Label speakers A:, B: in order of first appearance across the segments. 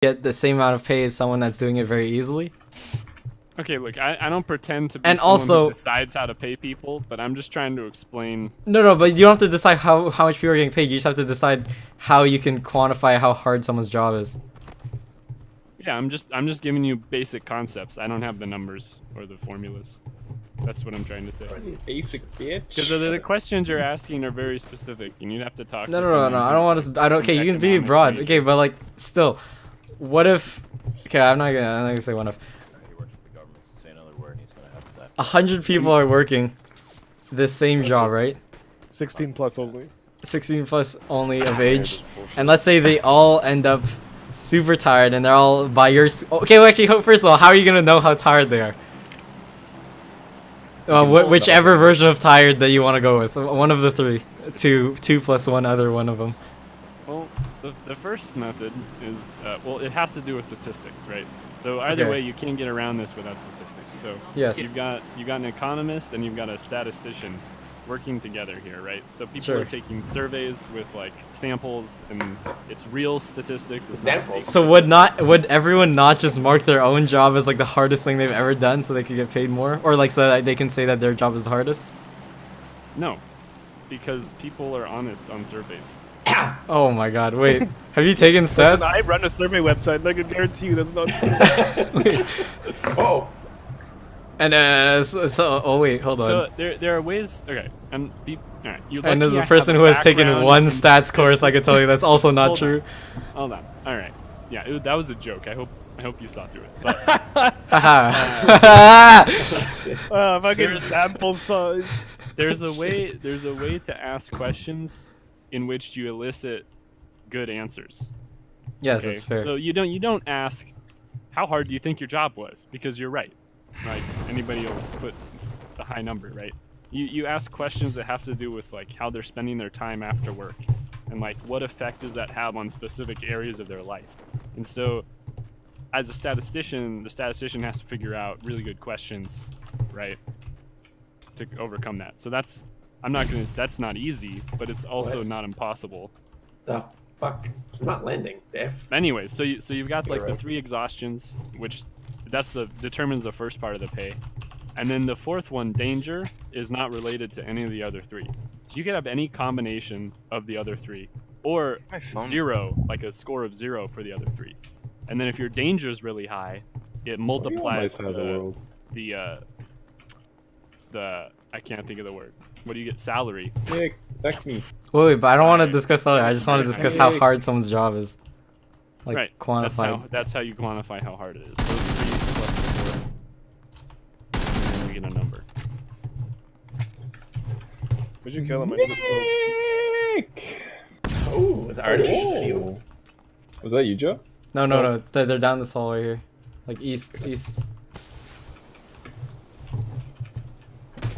A: get the same amount of pay as someone that's doing it very easily.
B: Okay, look, I don't pretend to be
A: And
B: someone
A: also,
B: who decides how to pay people, but I'm just trying to explain.
A: No, but you don't have to decide how much people are getting paid. You just have to decide how you can quantify how hard someone's job is.
B: Yeah, I'm just giving you basic concepts. I don't have the numbers or the formulas. That's what I'm trying to say.
C: Basic bitch.
B: Because the questions you're asking are very specific, and you'd have to talk.
A: No,
B: to
A: I
B: someone
A: don't want
B: who's,
A: to. I don't. Okay, you can be
B: economics
A: broad.
B: major.
A: Okay, but like still, what if? Okay, I'm not gonna say one of.
D: He works for the government, so say another word and he's gonna have that.
A: 100 people are working the same job, right?
C: 16 plus only.
A: 16 plus only of age, and let's say they all end up super tired, and they're all by your. Okay, well, actually, first of all, how are you gonna know how tired they are? Whichever version of tired that you want to go with, one of the three, two plus one other one of them.
B: Well, the first method is well, it has to do with statistics, right? So either
A: Okay.
B: way, you can't get around this without statistics. So
A: Yes.
B: you've got an economist and you've got a statistician working together here, right? So people
A: Sure.
B: are taking surveys with like samples, and it's real statistics. It's not
E: Samples.
B: fake
A: So would everyone not just mark their own job as like the hardest thing they've ever done so they could get paid more, or like so that they can say that their job is the hardest?
B: No, because people are honest on surveys.
A: Oh my God! Wait, have you taken stats?
C: Listen, I run a survey website, and I can guarantee you that's not true.
A: Wait,
E: Oh,
A: and oh wait, hold on.
B: So there are ways. Okay, and all right. You're
A: And
B: lucky
A: as
B: I
A: a
B: have
A: person who has taken
B: background
A: one
B: in
A: stats course, I can tell you that's also not
B: Hold on.
A: true.
B: Hold on. All right. Yeah, that was a joke. I hope you saw through it. But
A: Haha.
C: Fucking
B: There's-
C: sample size.
B: there's a way to ask questions in which you elicit good answers.
A: Yes,
B: Okay?
A: that's fair.
B: So you don't ask how hard do you think your job was, because you're right. Like anybody will put the high number, right? You ask questions that have to do with like how they're spending their time after work, and like what effect does that have on specific areas of their life. And so as a statistician, the statistician has to figure out really good questions, right, to overcome that. So that's not easy, but it's also
E: What?
B: not impossible.
E: the fuck! I'm not landing, Def.
B: Anyways, so you've got like
E: You're
B: the
E: right.
B: 3 exhaustions, which determines the first part of the pay. And then the fourth one, danger, is not related to any of the other 3. So you could have any combination of the other 3, or
D: My phone.
B: 0, like a score of 0 for the other 3. And then if your danger is really high, it multiplies
C: Side of the world.
B: the I can't think of the word. What do you get? Salary.
C: Nick, text me.
A: Wait, but I don't want to
B: Alright.
A: discuss salary. I just want to discuss how
C: Hey.
A: hard someone's job is. Like
B: Right.
A: quantified.
B: That's how you quantify how hard it is. Those 3 plus the 4. And then you get a number.
C: Would you kill him? I need to smoke.
E: Oh, it's Artie. Is that you?
C: Was that you, Joe?
A: No, it's they're down this hallway here, like east.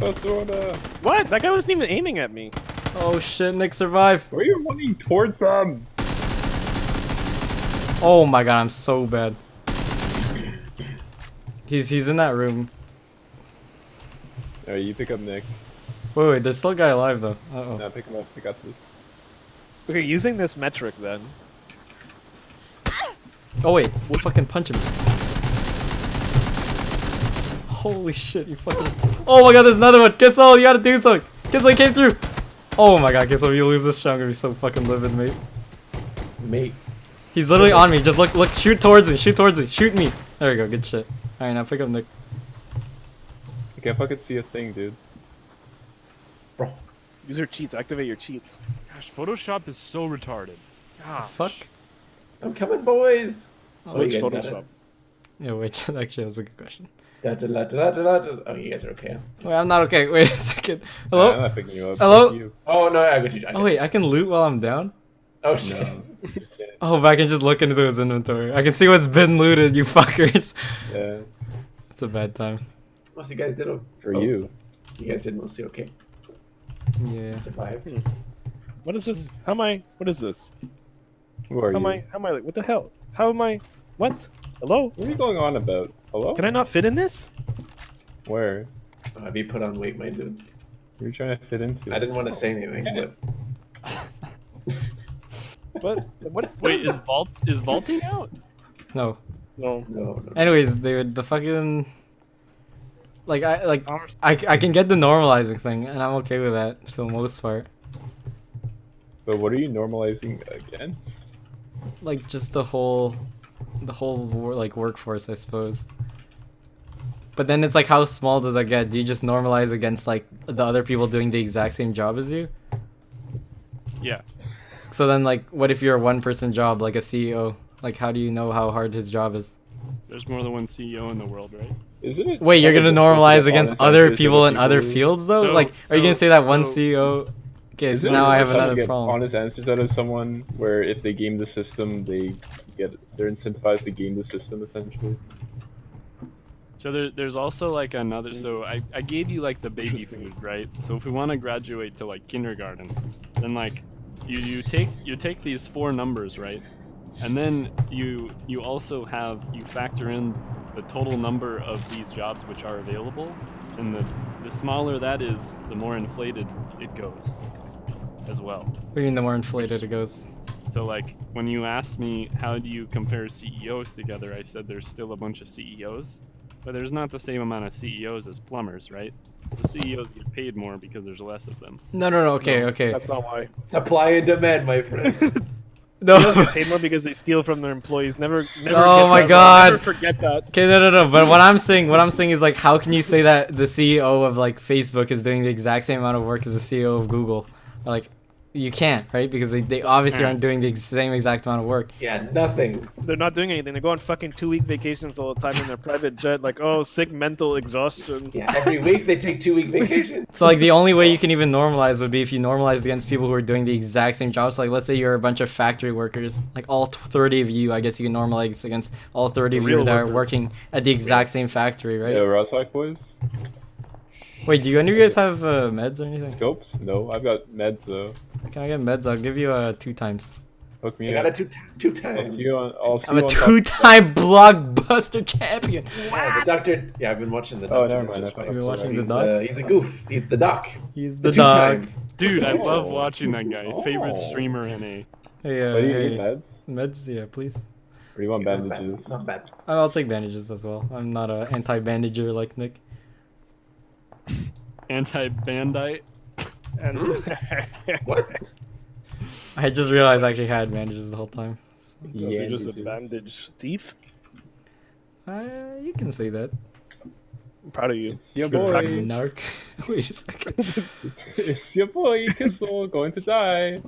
C: Oh, throw the...
F: What? That guy wasn't even aiming at me.
A: Oh shit, Nick survived.
C: Where are you running towards them?
A: Oh my God, I'm so bad. He's in that room.
C: Alright, you pick up Nick.
A: Wait, there's still a guy alive though. Uh
C: Now pick him up. Pick up this.
F: Okay, using this metric then.
A: oh wait, fucking punch him. Holy shit, you fucking. Oh my God, there's another one. Kissel, you gotta do something. Kissel, he came through. Oh my God, Kissel, if you lose this shot, I'm gonna be so fucking livid, mate.
E: Mate.
A: He's literally on me. Just look, shoot towards me. Shoot me. There we go, good shit. Alright, now pick up Nick.
C: I can't fucking see a thing, dude.
E: Bro.
F: Use your cheats. Activate your cheats.
B: Gosh, Photoshop is so retarded.
A: The fuck?
E: I'm coming, boys.
A: Oh,
E: Oh,
F: What's
E: you guys got
F: Photoshop?
E: it?
A: Yeah, wait, actually, that's a good question.
E: Da, da, da, da, da, da, da. Oh, you guys are okay.
A: Wait, I'm not okay. Wait a second.
C: I'm
A: Hello?
C: not picking you up.
A: Hello?
C: Fuck you.
E: Oh no, I got you.
A: Oh wait, I can loot while I'm down?
E: Oh shit.
C: No.
A: Oh, but I can just look into his inventory. I can see what's been looted, you fuckers.
C: Yeah,
A: It's a bad time.
E: Most of you guys did.
C: for
E: oh,
C: you.
E: You guys did mostly okay.
A: Yeah.
E: Survived.
F: What is this? How am I? What is this?
C: Who are
F: How am
C: you?
F: I? How am I? Like, what the hell? How am I? What? Hello?
C: What are you going on about? Hello?
F: Can I not fit in this?
C: Where?
E: Have you put on weight, my dude?
C: You're trying to fit into.
E: I didn't want to say anything, but
F: What? What?
B: Wait, is vaulting out?
A: No.
F: No.
E: No.
A: Anyways, dude, the fucking I can get the normalizing thing, and I'm okay with that for the most part.
C: But what are you normalizing against?
A: Like just the whole like workforce, I suppose. But then it's like, how small does that get? Do you just normalize against like the other people doing the exact same job as you?
B: Yeah.
A: So then, like, what if you're a one-person job, like a CEO? Like, how do you know how hard his job is?
B: There's more than one CEO in the world, right?
C: Isn't it?
A: Wait, you're
C: kind
A: gonna
C: of difficult to
A: normalize
C: get
A: against
C: honest
A: other
C: answers to
A: people
C: the
A: in other
C: people-
A: fields, though?
B: So-
A: Like, are you gonna say that one
B: so-
A: CEO? Okay,
C: Is
A: so
C: it
A: now I have
C: really tough to
A: another
C: get
A: problem.
C: honest answers out of someone where if they game the system, they're incentivized to game the system essentially.
B: So there's also like another. So I gave you like the baby food, right? So if we want to graduate to like kindergarten, then like you take these 4 numbers, right? And then you also you factor in the total number of these jobs which are available, and the smaller that is, the more inflated it goes as well.
A: What do you mean the more inflated it goes?
B: So like when you asked me how do you compare CEOs together, I said there's still a bunch of CEOs, but there's not the same amount of CEOs as plumbers, right? The CEOs get paid more because there's less of them.
A: No, okay, okay.
F: That's not why.
E: Supply and demand, my friend.
A: No.
F: They pay more because they steal from their employees. Never.
A: Oh
F: get
A: my
F: that
A: God.
F: Never forget that.
A: Okay, no. But what I'm saying is like, how can you say that the CEO of like Facebook is doing the exact same amount of work as the CEO of Google? Like, you can't, right? Because they obviously aren't doing the same exact amount of work.
E: Yeah, nothing.
F: They're not doing anything. They go on fucking 2-week vacations all the time in their private jet. Like, oh, sick mental exhaustion.
E: Yeah, every week they take 2-week vacation.
A: So like the only way you can even normalize would be if you normalize against people who are doing the exact same jobs. So, like, let's say you're a bunch of factory workers, like all 30 of you. I guess you can normalize against all 30 of you
F: Real
A: that are
F: workers.
A: working at the exact same factory, right?
C: Yeah, Rossack boys.
A: Wait, do any of you guys have meds or anything?
C: Scopes? No, I've got meds though.
A: Can I get meds? I'll give you 2 times.
C: Hook
E: I
C: me
E: got
C: up.
E: a two time.
C: I'll see
A: I'm
C: you
A: a
C: on top.
A: 2-time blockbuster champion.
E: Yeah, the doctor. Yeah, I've been watching the
C: Oh,
E: doctor.
C: never mind,
E: It's just
C: I thought
E: funny.
A: you were watching
E: He's,
A: the doc?
E: He's a goof. He's the doc.
A: He's
E: The
A: the dog.
E: two-time.
B: Dude, I
C: Oh.
B: love watching that guy. Favorite
C: Oh.
B: streamer in a.
A: Hey,
C: What do you
A: hey,
C: need meds?
A: meds? Yeah, please.
C: Or do you want
E: Not bad.
C: bandages?
E: Not bad.
A: I'll take bandages as well. I'm not a anti-bandager like Nick.
B: Anti-bandite.
F: And
E: What?
A: I just realized I actually had bandages the whole time.
F: those are just a
C: Bandages.
F: bandage thief.
A: You can say that.
F: I'm proud of you.
C: It's your
F: good
C: boy.
F: practice.
A: Narc. Wait a second.
C: It's your boy, Kissel, going to die.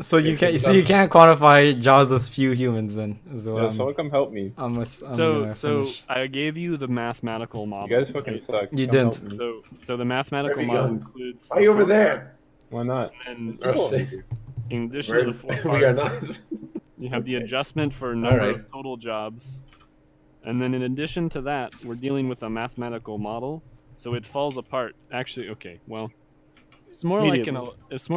A: So you
E: Okay,
A: can't.
E: so
A: So you can't quantify jobs with few humans then. Is what
C: Yeah,
A: I'm,
C: someone come help me.
A: I'm
B: So
A: gonna
B: so
A: finish.
B: I gave you the mathematical
C: You
B: model.
C: guys fucking
B: right?
C: suck.
A: You
C: Come
A: didn't.
C: help me.
B: So the mathematical
E: Where we
B: model
E: going?
B: includes.
E: Why are you over there?
C: Why not?
B: And
E: Oh, shit.
B: in addition
E: We're-
B: to the 4
E: we are
B: parts,
E: not.
B: you have the
E: Okay.
B: adjustment for number
E: Alright.
B: of total jobs, and then in addition to that, we're dealing with a mathematical model, so it falls apart. Actually, okay, well, it's more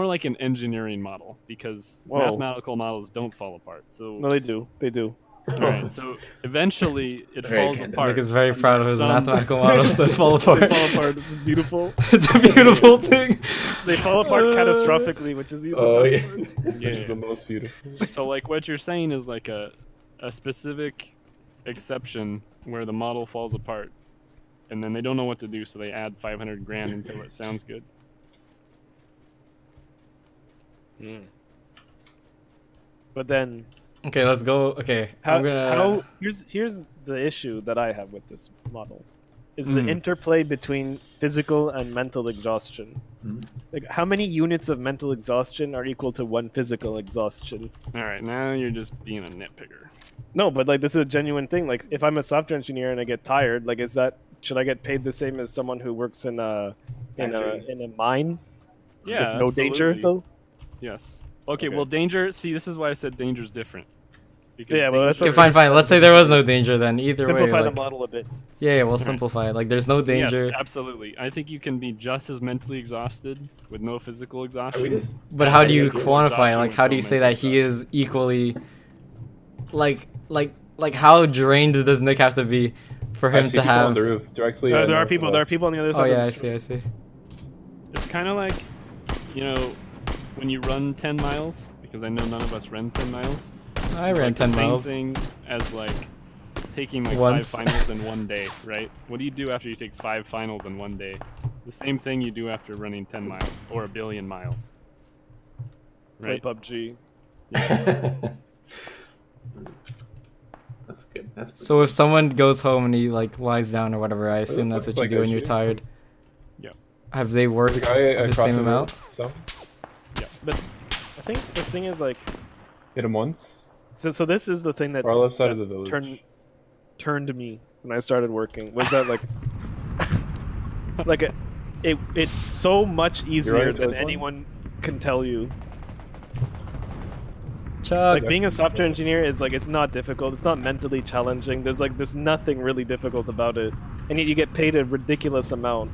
B: like an engineering model because
F: Whoa.
B: mathematical models don't fall apart. So
F: No, they do. They do.
B: alright, so eventually it
E: Very
B: falls
E: kind.
B: apart.
A: Nick is very
B: and
A: proud of
B: there's
A: his
B: some-
A: mathematical models that fall apart.
F: They fall apart. It's beautiful.
A: It's a beautiful thing.
F: They fall apart catastrophically, which is even
E: Oh
F: best
E: yeah.
F: part.
C: Which
B: Yeah.
C: is the most beautiful.
B: So like what you're saying is like a specific exception where the model falls apart, and then they don't know what to do, so they add 500 grand until it sounds good.
F: But then,
A: Okay, let's go. Okay,
F: how,
A: I'm gonna.
F: here's the issue that I have with this model, is the
A: Mm.
F: interplay between physical and mental exhaustion.
E: Mhm.
F: Like, how many units of mental exhaustion are equal to 1 physical exhaustion?
B: All right, now you're just being a nitpicker.
F: No, but like this is a genuine thing. Like, if I'm a software engineer and I get tired, like, should I get paid the same as someone who works in a
E: Factory.
F: mine?
B: Yeah,
F: With no danger
B: absolutely.
F: though.
B: Yes. Okay,
F: Okay.
B: well, danger. See, this is why I said danger's different. Because
F: Yeah, well, that's
A: Okay,
F: what-
A: fine. Let's say there was no danger then. Either
F: Simplify
A: way,
F: the
A: like,
F: model a bit.
A: yeah, we'll simplify it. Like, there's no danger.
B: Yes, absolutely. I think you can be just as mentally exhausted with no physical
E: Are we
B: exhaustion.
E: just?
A: But how do you
B: Physical
A: quantify?
B: exhaustion
A: Like,
B: with
A: how do
B: no
A: you say
B: mental
A: that he is equally, like how drained does Nick have to be for
C: I
A: him
C: see
A: to
C: people on
A: have?
C: the roof directly.
F: There are
C: north
F: people.
C: of
F: There are
C: us.
F: people on the other
A: Oh
F: side.
A: yeah,
F: of
A: I
F: the
A: see.
F: street.
A: I see.
B: It's kind of like, you know, when you run 10 miles, because I know none of us run 10 miles.
A: I
B: It's
A: ran
B: like
A: 10
B: the same
A: miles.
B: thing as like taking like
A: Once.
B: 5 finals in one day, right? What do you do after you take 5 finals in one day? The same thing you do after running 10 miles or a billion miles.
F: Play
B: Right?
F: PUBG.
E: That's good. That's pretty
A: So if someone goes home and he like lies down or whatever, I assume that's
C: looks
A: what you
C: like
A: do when you're
C: actually.
A: tired.
B: Yep.
A: Have they worked
C: The guy
A: the
C: across
A: same
C: the road.
A: amount?
C: So
B: Yeah.
F: But I think the thing is like,
C: hit him once.
F: so this is the thing that
C: Far left side
F: that
C: of the village.
F: turned me when I started working was that like like it's so much easier
C: right,
F: than
C: this one?
F: anyone can tell you.
A: Chug.
F: Like being a software engineer is like it's not difficult. It's not mentally challenging. There's nothing really difficult about it, and yet you get paid a ridiculous amount.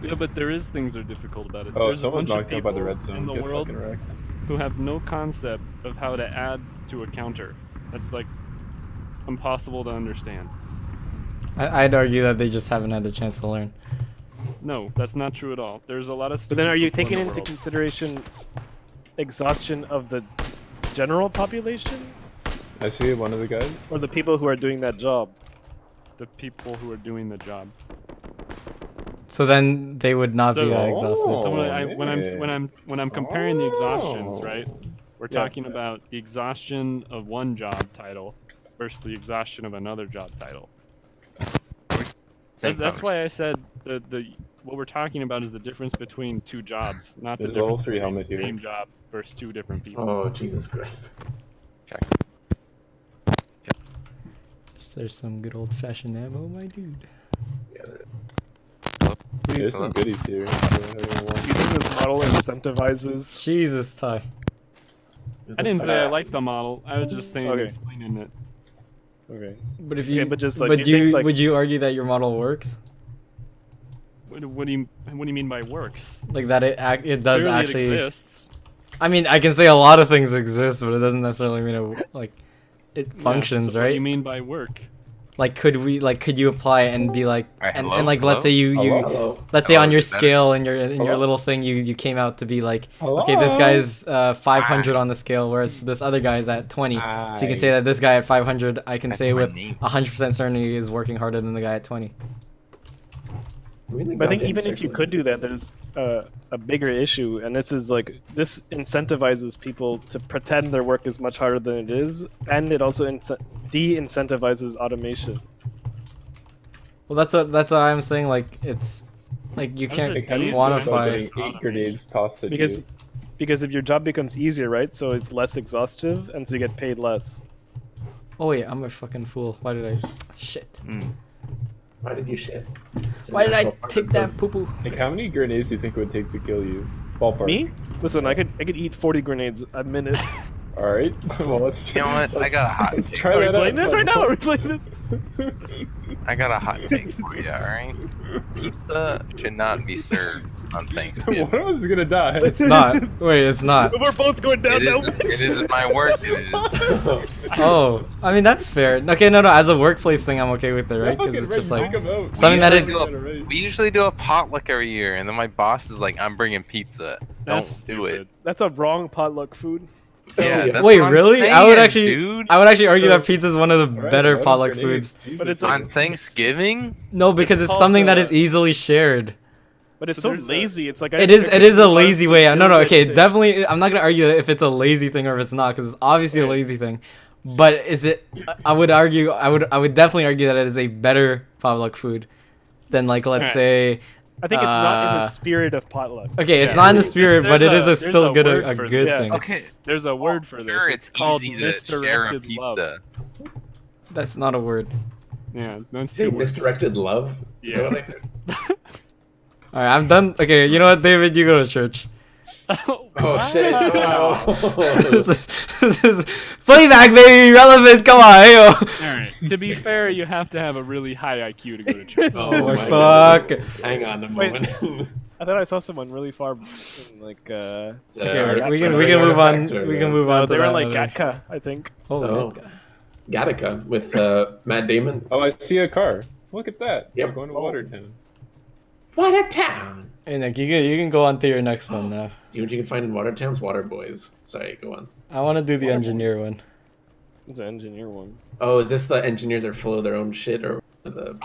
B: Yeah, but there is things that are difficult about it.
C: Oh,
B: There's a
C: someone's
B: bunch of
C: knocked out by the
B: people
C: red zone.
B: in the
C: Get
B: world
C: fucking wrecked.
B: who have no concept of how to add to a counter. That's like impossible to understand.
A: I'd argue that they just haven't had the chance to learn.
B: No, that's not true at all. There's a lot of
F: But then, are you
B: stupid people
F: taking
B: in the
F: into
B: world.
F: consideration exhaustion of the general population
C: I see one of the guys.
F: or the people who are doing that job?
B: the people who are doing the job?
A: So then they would not
B: So-
A: be that exhausted.
C: Oh,
B: So when I'm comparing the
C: Oh.
B: exhaustions, right? We're
F: Yeah.
B: talking about the exhaustion of one job title versus the exhaustion of another job title. That's why I said the what we're talking about is the difference between two jobs, not the
C: There's a level
B: difference
C: 3
B: between
C: helmet
B: the
C: here.
B: same job versus two different people.
E: Oh, Jesus Christ.
A: There's some good old fashioned ammo, my dude.
E: Yeah,
C: There's some goodies here.
F: Do you think this model incentivizes?
A: Jesus, Ty.
B: I didn't say I liked the model. I was just saying
F: Okay.
B: explaining it.
F: Okay.
A: But if
F: Okay,
A: you,
F: but just, like,
A: but
F: do
A: do
F: you
A: you,
F: think, like-
A: would you argue that your model works?
B: What do you mean by works?
A: Like that it does
B: Clearly
A: actually.
B: it exists.
A: I mean, I can say a lot of things exist, but it doesn't necessarily mean it
B: Yeah,
A: functions,
B: so
A: right?
B: What do you mean by work?
A: Like, could you apply it and be like,
G: Alright,
A: and
G: hello?
A: like, let's say you
E: Hello?
A: let's say
G: Hello,
A: on your
G: is it better?
A: scale in your
C: Hello?
A: little thing you came out to be like, okay, this
C: Hello?
A: guy's 500 on the scale, whereas this other guy's at 20. So you can say that this guy at 500, I can
G: That's
A: say
G: my
A: with
G: name.
A: 100% certainty is working harder than the guy at 20.
E: Really
F: But I think
E: goddamn
F: even if you
E: circular.
F: could do that, there's a bigger issue, and this is like this incentivizes people to pretend their work is much harder than it is, and it also de-incentivizes automation.
A: Well, that's what I'm saying. Like, it's like you
B: How's
A: can't
B: it
C: How do you
B: de-incentivized?
C: feel about
A: quantify.
C: getting 8 grenades tossed at
F: Because
C: you?
F: because if your job becomes easier, right? So it's less exhaustive, and so you get paid less.
A: Oh wait, I'm a fucking fool. Why did I? Shit.
E: Why did you shit? It's a
A: Why did I
E: natural part
A: take
E: of
A: that poo poo?
C: Like, how many grenades do you think it would take to kill you? Ballpark.
F: Me? Listen, I could eat 40 grenades a minute.
C: All right. Well, let's.
G: You know what? I got a hot
C: Let's
G: take.
C: try
F: Are we
C: that
F: playing
C: out.
F: this right now? Are we playing this?
G: I got a hot take for you, alright? Pizza should not be served on Thanksgiving.
C: One of us is gonna die.
A: It's not. Wait, it's not.
F: We're both going down now.
G: It is my work. It is.
A: Oh, I mean that's fair. Okay, no, as a workplace thing, I'm okay with it, right? Because it's just like something that is.
G: We usually do a potluck every year, and then my boss is like, "I'm bringing pizza.
B: That's
G: Don't do it."
B: stupid.
F: That's a wrong potluck food.
G: So, yeah,
E: yeah.
G: that's
A: Wait,
G: what I'm
A: really? I would
G: saying,
A: actually,
G: dude.
A: I would actually argue
F: So-
A: that pizza is one of the better potluck foods.
F: But it's
G: On Thanksgiving,
A: No, because it's
F: called
A: something that
F: the-
A: is easily shared.
F: But it's
B: So
F: so
B: there's a-
F: lazy. It's like
A: It is a lazy way. No,
F: build
A: okay,
F: this thing.
A: definitely. I'm not gonna argue if it's a lazy thing or if it's not, because it's obviously a
F: Right.
A: lazy thing. But is it? I would argue. I would definitely argue that it is a better potluck food than like let's
F: Alright.
A: say.
F: I think it's not in
A: Uh,
F: the spirit of potluck.
A: Okay, it's
B: Yeah,
A: not in the
B: there's-
A: spirit, but it is
B: there's
A: still
B: a
A: good
B: word
A: a
B: for
A: good
B: this.
A: thing.
G: okay.
B: There's a word for this.
G: Sure,
B: It's called
G: easy to share a
B: misdirected love.
G: pizza.
A: That's not a word.
B: Yeah, that's
E: Say
B: two words.
E: misdirected love? Is that
B: Yeah.
E: what I heard?
A: All right, I'm done. Okay, you know what, David? You go to church.
E: Oh shit.
B: Wow.
E: Oh.
A: this is playback, baby, relevant. Come on, hey, yo.
B: Alright, to be fair, you have to have a really high IQ to go to church.
A: Oh my
E: my
A: fuck.
E: Hang on a
F: Wait.
E: moment.
F: I thought I saw someone really far, in, like
A: Okay,
E: Uh,
A: we can
E: Artifact
A: move on.
E: or,
A: We can move on to
F: they were
A: that.
F: like
A: other-
F: Gatka, I think.
A: Oh,
E: Oh.
A: Gatka.
E: Gattaca with Matt Damon.
C: Oh, I see a car. Look at that.
E: Yep.
C: We're going to Watertown.
E: What a town!
A: Hey Nick, you can go on to your next one now.
E: Do you know what you can find in Watertown's Water Boys? Sorry, go on.
A: I want to do the engineer one.
F: It's an engineer one.
E: Oh, is this the engineers are full of their own shit, or the?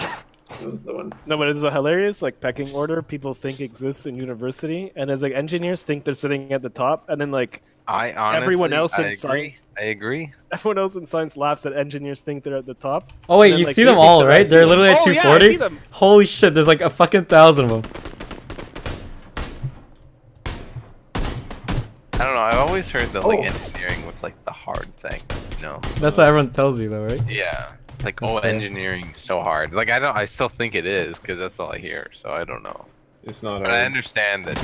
E: It was the one.
F: No, but it's a hilarious like pecking order people think exists in university, and as like engineers think they're sitting at the top, and then like
G: I honestly,
F: everyone else in
G: I agree.
F: science,
G: I agree.
F: everyone else in science laughs that engineers think they're at the top.
A: Oh wait,
F: and then,
A: you
F: like,
A: see
F: they
A: them
F: think
A: all,
F: that
A: right?
F: that's
A: They're
F: it.
A: literally at
F: Oh, yeah, I
A: 240.
F: see them.
A: Holy shit, there's like a fucking 1,000 of them.
G: I don't know. I've always heard that like
E: Oh.
G: engineering was like the hard thing. You know?
A: That's what everyone tells you, though, right?
G: Yeah. Like
A: That's
G: oh,
A: fair.
G: engineering so hard. Like I still think it is because that's all I hear. So I don't know.
C: It's not
G: But I
C: hard.
G: understand that.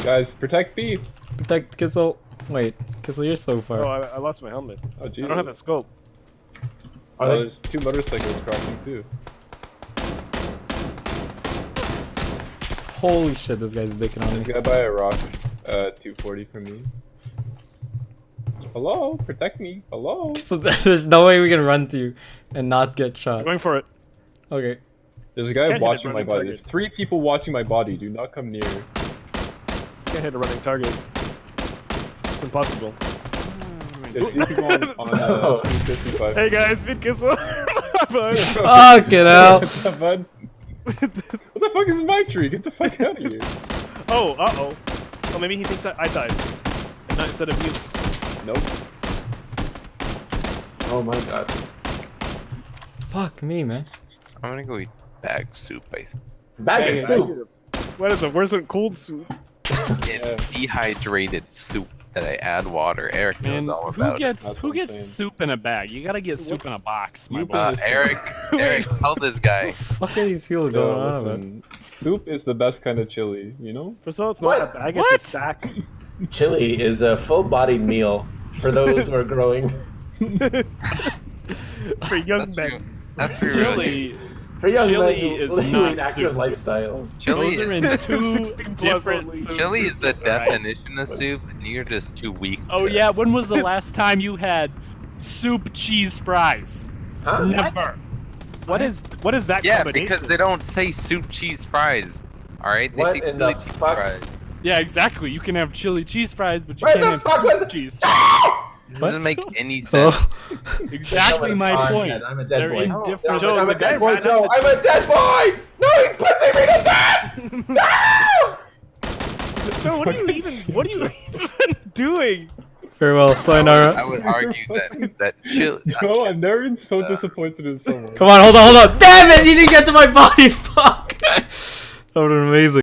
C: Guys, protect B.
A: Protect Kissel. Wait, Kissel, you're so
F: Oh,
A: far.
F: I lost my helmet.
C: Oh,
F: I
C: Jesus.
F: don't have a scope.
E: Are
C: Oh,
E: they?
C: there's 2 motorcycles crossing too.
A: Holy shit, this guy's dicking on
C: There's
A: me.
C: a guy by a rock, 240 from me. Hello, protect me. Hello.
A: So there's no way we can run to you and not get
F: I'm
A: shot.
F: going for it.
A: Okay.
C: There's a guy
F: Can't hit a
C: watching my
F: running
C: body.
F: target.
C: There's 3 people watching my body. Do not come near.
F: Can't hit a running target. It's impossible.
C: There's 3 people on 255.
F: Hey guys, Vid Kissel. Bye.
A: Fucking hell.
C: What's up, bud? What the fuck is my tree? Get the fuck out of here.
F: Oh, uh-oh. Oh, maybe he thinks that I died. And not instead of you.
C: Nope.
E: Oh my god.
A: Fuck me, man.
G: I'm gonna go eat bag soup. I think.
E: Bag of
F: Hey,
E: soup.
F: What is it? Where's the cold soup?
G: It's dehydrated soup that I add water. Eric knows
B: Man,
G: all
B: who
G: about it.
B: gets
C: That's
B: who
C: what I'm
B: gets
C: saying.
B: soup in a bag? You gotta get soup in a box, my
C: You
B: boy.
C: put-
G: Eric, tell this guy.
A: Fuck are these people
C: Yo,
A: going on about?
C: listen, soup is the best kind of chili, you know?
F: First of all, it's
E: What?
F: not a bag,
B: What?
F: it's a sack.
E: Chili is a full-bodied meal for those who are growing.
F: For young
G: That's
F: men.
G: for, that's for really.
B: Chili,
E: For young
B: Chili
E: men who
B: is
E: lead
B: not
E: an active
B: soup.
E: lifestyle.
G: Chili
B: those are
G: is,
B: in two
F: 16 plus
B: different
F: only.
B: food
G: chili is the
B: systems, alright?
G: definition of soup, and you're just too weak.
B: Oh
G: to-
B: yeah, when was the last time you had soup cheese fries?
E: Huh?
B: Never.
F: What is that
G: Yeah,
F: combination?
G: because they don't say soup cheese fries. All right, they
E: What
G: say
E: in the
G: chili cheese
E: fuck?
G: fries.
B: Yeah, exactly. You can have chili cheese fries, but you
E: Where
B: can't
E: the
B: have
E: fuck was
B: soup
E: it?
B: cheese.
G: It
A: What?
G: doesn't make any sense.
A: So,
B: Exactly my
E: I'm
B: point.
E: dead. I'm a dead
B: They're
E: boy.
B: in
E: No,
B: different.
F: Joe,
E: I'm
F: the
E: a
F: guy
E: dead boy,
F: ran
E: Joe.
F: into-
E: I'm a dead boy! No, he's pushing me to death! No!
F: So what are you even doing?
A: farewell, sayonara.
G: I would argue that chili.
C: No, I've never been so disappointed in someone.
A: Come on, hold on. Damn it, you didn't get to my body. Fuck. That would have been amazing.